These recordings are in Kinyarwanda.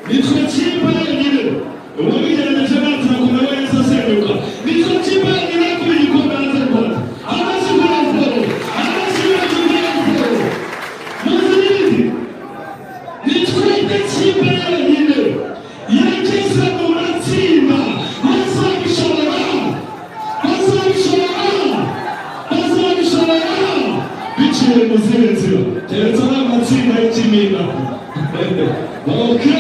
Nitwa chimba nyingine. Unakuja na chama tunakuwa wewe sasa ndio. Nitwa chimba nyingine kwa jikombe anza kwa. Anasi kwa hapo. Anasi kwa hapo. Mzuri. Nitwa chimba nyingine. Yakisa muratima. Masa bishara. Masa bishara. Masa bishara. Bichi mzee. Tena matsinda yitimina. Okay.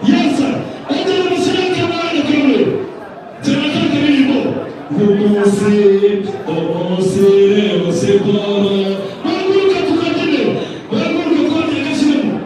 Yes sir. Ndio msirika bwana kule. Tunataka karibu. Você bora. Vamos cá tukatile. Vamos kwa kwa kasimu.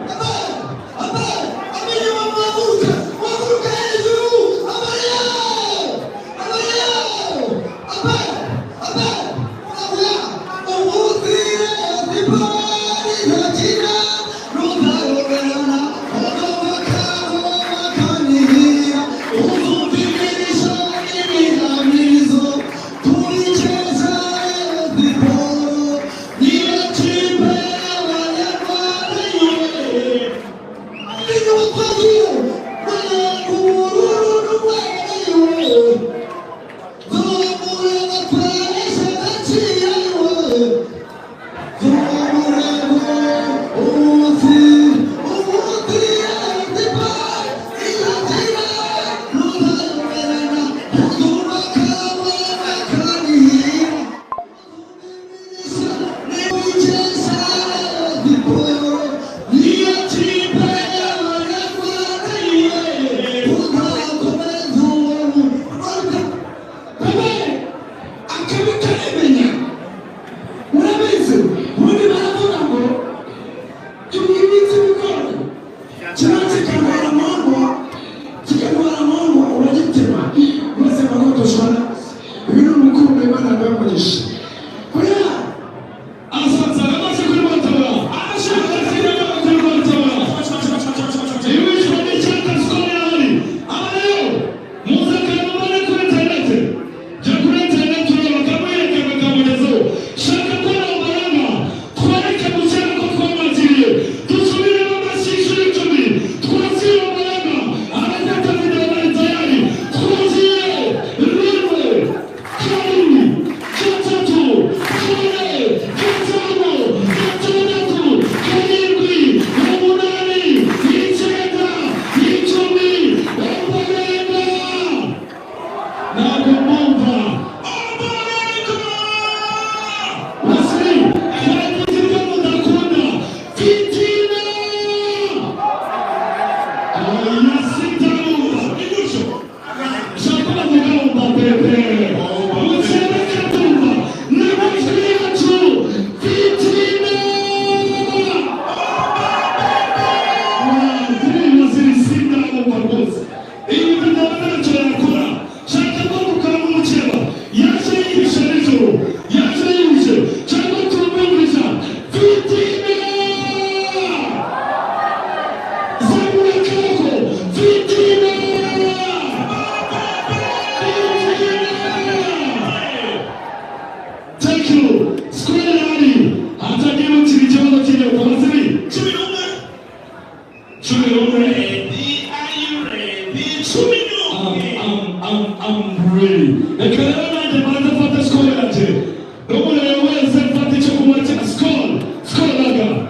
I'm ready. Nikaona jamani fuata skoli aje. Ndio leo sasa fuata chakula skoli. Skoli laga.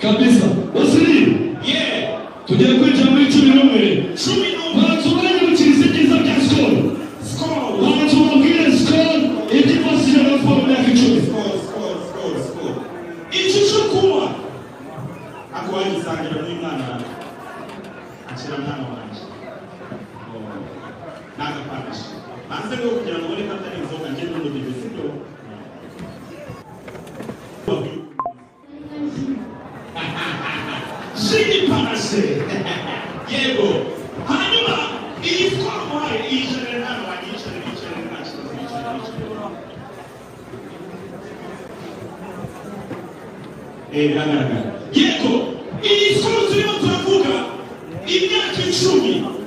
Kabisa. Wasili. Yeah. Tujia kuja mwicho minome. Wanatumaini mchiriziki za skoli. Skoli. Wanatumaini skoli. Eti basi ya fomu ya kichwa. Skoli. Ichichukua. Akwaji sana ndio mwana. Achira mwana wanje. Naga punish. Anze leo kuja na wale kama ni zoga ngendo ndio ndivyo. Shiki panase. Yego. Hanyuma ilikuwa mwae ishara na wajisha ishara. Raga. Yego. Ilikuwa tulio tunavuka. Imyaka 10.